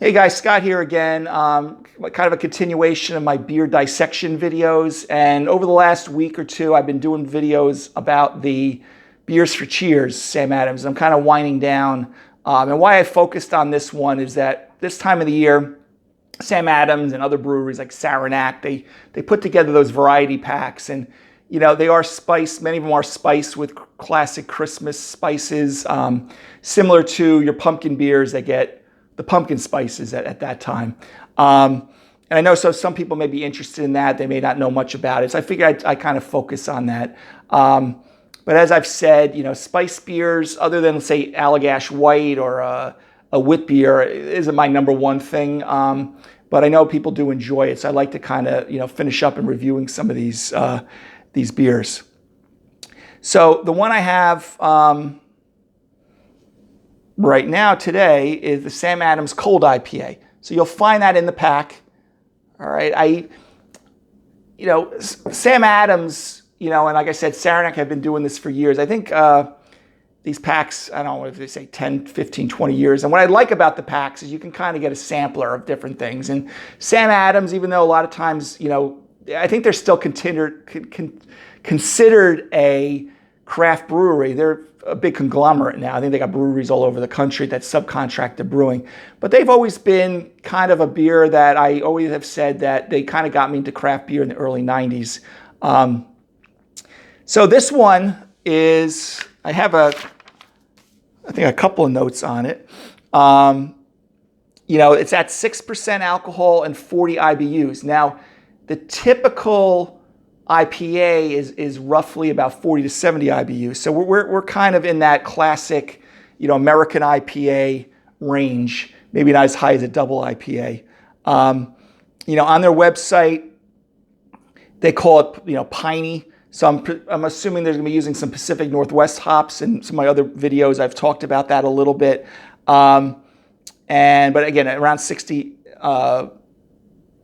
Hey guys, Scott here again. Kind of a continuation of my beer dissection videos. And over the last week or two, I've been doing videos about the Beers for Cheers, Sam Adams. I'm kind of winding down. And why I focused on this one is that this time of the year, Sam Adams and other breweries like Saranac, they put together those variety packs. And, you know, they are spiced. Many of them are spiced with classic Christmas spices, similar to your pumpkin beers that get the pumpkin spices at that time. And I know some people may be interested in that. They may not know much about it. So I figured I kind of focus on that. But as I've said, you know, spice beers, other than say Allagash White or a wit beer, isn't my number one thing. But I know people do enjoy it. So I like to kind of, you know, finish up and reviewing some of these beers. So the one I have right now today is the Sam Adams Cold IPA. So you'll find that in the pack. All right. Sam Adams, you know, and like I said, Saranac have been doing this for years. I think these packs, I don't know if they say 10, 15, 20 years. And what I like about the packs is you can kind of get a sampler of different things. And Sam Adams, even though a lot of times, you know, I think they're still considered a craft brewery. They're a big conglomerate now. I think they got breweries all over the country that subcontract the brewing. But they've always been kind of a beer that I always have said that they kind of got me into craft beer in the early 90s. So this one is, I have I think a couple of notes on it. You know, it's at 6% alcohol and 40 IBUs. Now, the typical IPA is roughly about 40 to 70 IBU. So we're kind of in that classic, you know, American IPA range, maybe not as high as a double IPA. You know, on their website, they call it, you know, piney. So I'm assuming they're going to be using some Pacific Northwest hops, and some of my other videos I've talked about that a little bit. But again, around 60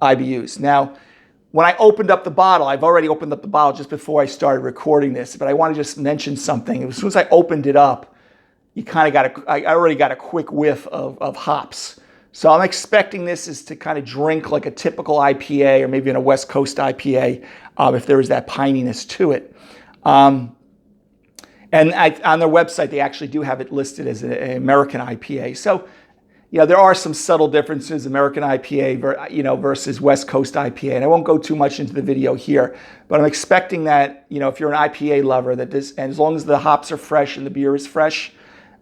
IBUs. Now, when I opened up the bottle, I've already opened up the bottle just before I started recording this, but I want to just mention something. As soon as I opened it up, you kind of I already got a quick whiff of hops. So I'm expecting this is to kind of drink like a typical IPA or maybe in a West Coast IPA, if there is that pininess to it. And on their website, they actually do have it listed as an American IPA. So, you know, there are some subtle differences, American IPA, you know, versus West Coast IPA. And I won't go too much into the video here, but I'm expecting that, you know, if you're an IPA lover, that this, and as long as the hops are fresh and the beer is fresh,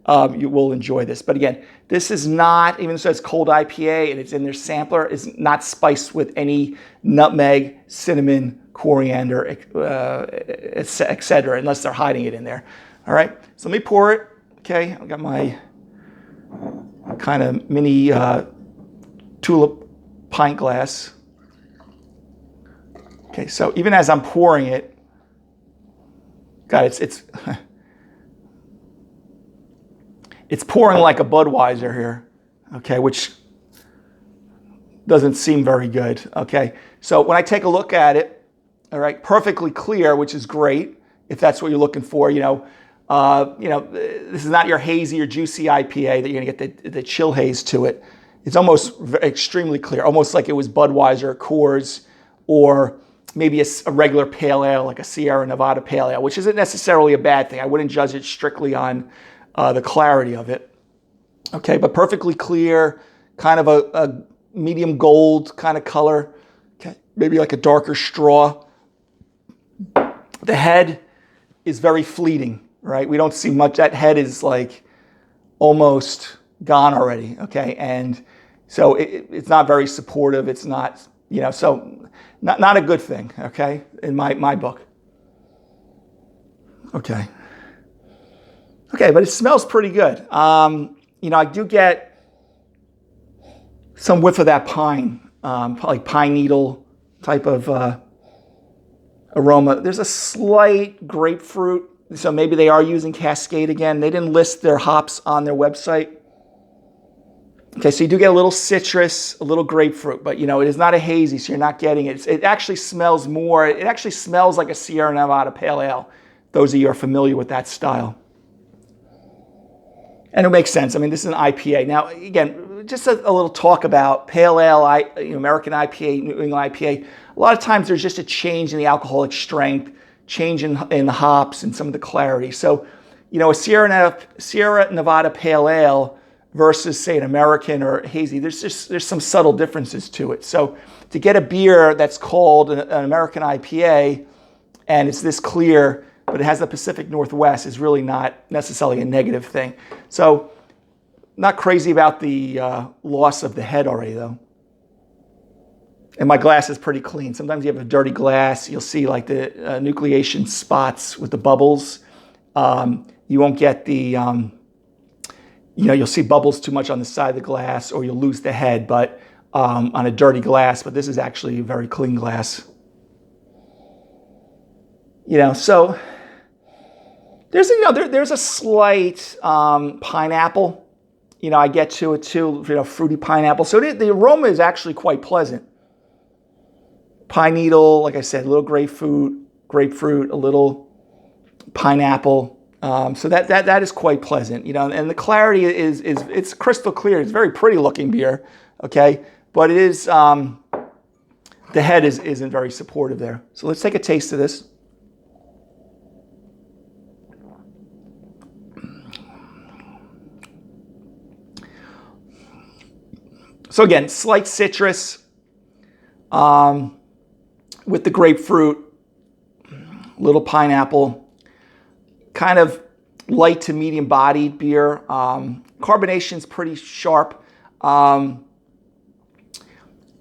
you will enjoy this. But again, this is not, even though it's cold IPA and it's in their sampler, is not spiced with any nutmeg, cinnamon, coriander, etc., unless they're hiding it in there. All right, so let me pour it. Okay, I've got my kind of mini tulip pint glass. Okay, so even as I'm pouring it, God, it's pouring like a Budweiser here, okay, which doesn't seem very good, okay? So when I take a look at it, all right, perfectly clear, which is great if that's what you're looking for, you know, this is not your hazy or juicy IPA that you're gonna get the chill haze to it. It's almost extremely clear, almost like it was Budweiser, Coors, or maybe a regular pale ale, like a Sierra Nevada pale ale, which isn't necessarily a bad thing. I wouldn't judge it strictly on the clarity of it. Okay, but perfectly clear, kind of a medium gold kind of color, okay, maybe like a darker straw. The head is very fleeting. Right? We don't see much. That head is like almost gone already. Okay. And so it's not very supportive. It's not, you know, so not a good thing. Okay. In my book. Okay. Okay. But it smells pretty good. You know, I do get some whiff of that pine, like pine needle type of aroma. There's a slight grapefruit. So maybe they are using Cascade again. They didn't list their hops on their website. Okay, so you do get a little citrus, a little grapefruit, but you know, it is not a hazy, so you're not getting it. It actually smells more, it actually smells like a Sierra Nevada Pale Ale, those of you who are familiar with that style. And it makes sense. I mean, this is an IPA. Now, again, just a little talk about pale ale, American IPA, New England IPA. A lot of times there's just a change in the alcoholic strength, change in the hops and some of the clarity. So, a Sierra Nevada pale ale versus, say, an American or hazy, there's some subtle differences to it. So to get a beer that's called an American IPA and it's this clear, but it has the Pacific Northwest, is really not necessarily a negative thing. So not crazy about the loss of the head already, though. And my glass is pretty clean. Sometimes you have a dirty glass. You'll see like the nucleation spots with the bubbles. You won't get the, you'll see bubbles too much on the side of the glass, or you'll lose the head, but on a dirty glass. But this is actually a very clean glass. So there's a slight pineapple. I get to it too, fruity pineapple. So the aroma is actually quite pleasant. Pine needle, like I said, a little grapefruit, a little pineapple. So that is quite pleasant, and the clarity it's crystal clear. It's very pretty looking beer, okay? But it is, the head isn't very supportive there. So let's take a taste of this. So again, slight citrus with the grapefruit, little pineapple, kind of light to medium bodied beer. Carbonation's pretty sharp. And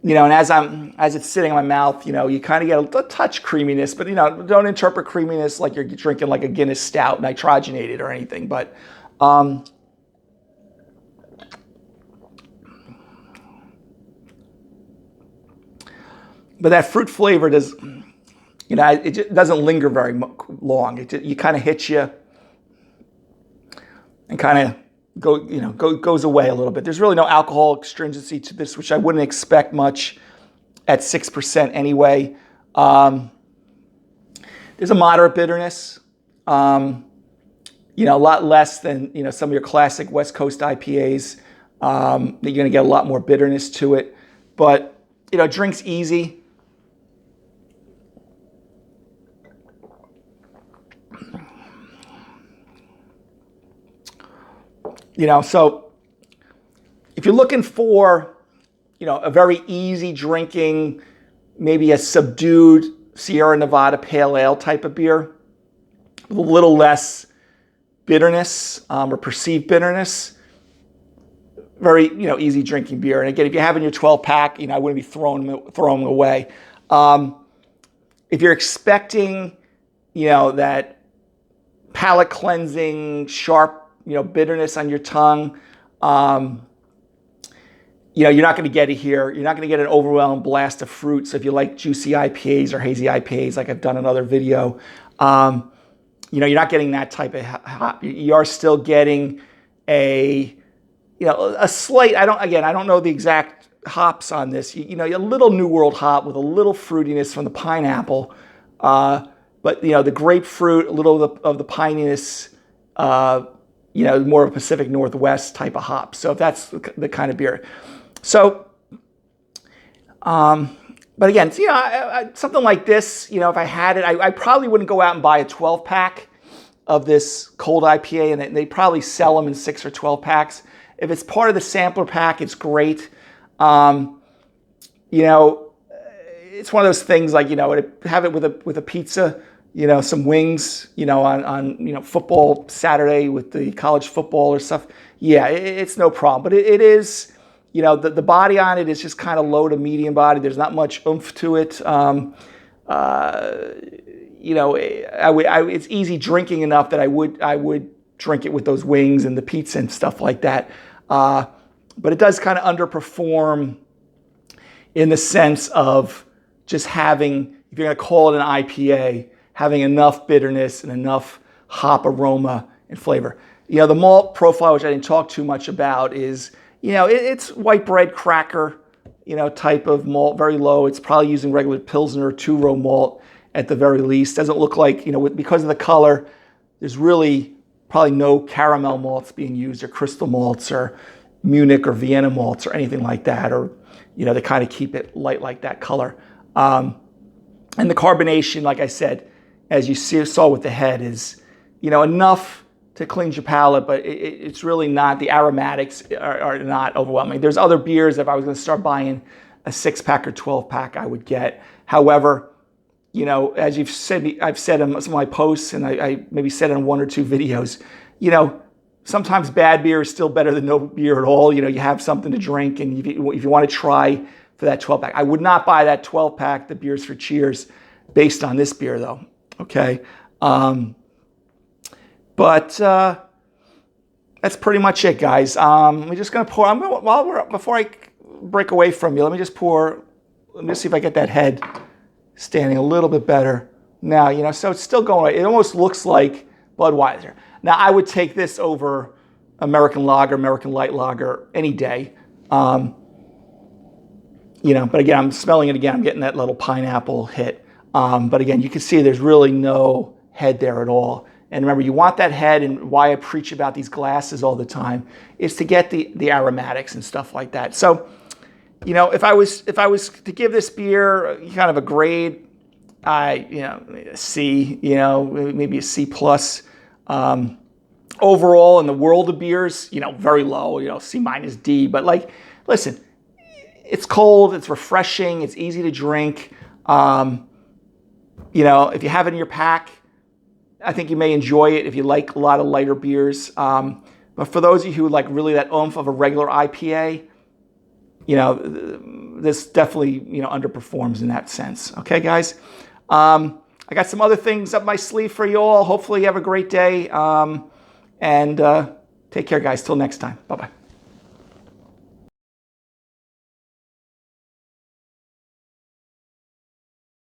as it's sitting in my mouth, you kind of get a touch creaminess, but don't interpret creaminess like you're drinking like a Guinness Stout, nitrogenated or anything. But that fruit flavor does, it just doesn't linger very long. You kind of hit you and kind of goes away a little bit. There's really no alcohol astringency to this, which I wouldn't expect much at 6% anyway. There's a moderate bitterness, a lot less than some of your classic West Coast IPAs. You're going to get a lot more bitterness to it, but drinks easy. So if you're looking for, a very easy drinking, maybe a subdued Sierra Nevada pale ale type of beer, with a little less bitterness or perceived bitterness, very, easy drinking beer. And again, if you're having your 12 pack, I wouldn't be throwing them away. If you're expecting, that palate cleansing, sharp, bitterness on your tongue, you're not going to get it here. You're not going to get an overwhelming blast of fruit. So if you like juicy IPAs or hazy IPAs, like I've done another video, you're not getting that type of hop. You are still getting a slight, I don't know the exact hops on this, a little New World hop with a little fruitiness from the pineapple, but the grapefruit, a little of the pininess, more of a Pacific Northwest type of hop. So if that's the kind of beer. So, but again, something like this, if I had it, I probably wouldn't go out and buy a 12 pack of this cold IPA, and they probably sell them in 6 or 12 packs. If it's part of the sampler pack, it's great. It's one of those things like, have it with a pizza, some wings, on football Saturday with the college football or stuff. Yeah, it's no problem. But it is, the body on it is just kind of low to medium body. There's not much oomph to it. It's easy drinking enough that I would drink it with those wings and the pizza and stuff like that. But it does kind of underperform in the sense of just having, if you're going to call it an IPA, having enough bitterness and enough hop aroma and flavor. The malt profile, which I didn't talk too much about, is, it's white bread cracker, type of malt, very low. It's probably using regular Pilsner or 2-row malt at the very least. Doesn't look like, because of the color, there's really probably no caramel malts being used or crystal malts or Munich or Vienna malts or anything like that, or, you know, they kind of keep it light like that color. And the carbonation, like I said, as you saw with the head, is, you know, enough to cleanse your palate, but it's really not, the aromatics are not overwhelming. There's other beers, if I was going to start buying a 6-pack or 12-pack, I would get. However, you know, as you've said, I've said in some of my posts, and I maybe said in 1 or 2 videos, you know, sometimes bad beer is still better than no beer at all. You know, you have something to drink, and if you want to try for that 12-pack. I would not buy that 12-pack, the Beers for Cheers, based on this beer, though. Okay? But that's pretty much it, guys. We're just going to pour. Before I break away from you, let me just see if I get that head standing a little bit better. Now, you know, so it's still going. It almost looks like Budweiser. Now, I would take this over American Lager, American Light Lager any day. You know, but again, I'm smelling it again. I'm getting that little pineapple hit. But again, you can see there's really no head there at all. And remember, you want that head, and why I preach about these glasses all the time is to get the aromatics and stuff like that. So, you know, if I was to give this beer kind of a grade, you know, a C, you know, maybe a C plus. Overall, in the world of beers, you know, very low, you know, C minus D. But like, listen, it's cold, it's refreshing, it's easy to drink. You know, if you have it in your pack, I think you may enjoy it if you like a lot of lighter beers. But for those of you who like really that oomph of a regular IPA, you know, this definitely, you know, underperforms in that sense. Okay, guys? I got some other things up my sleeve for you all. Hopefully you have a great day. And take care, guys. Till next time. Bye-bye.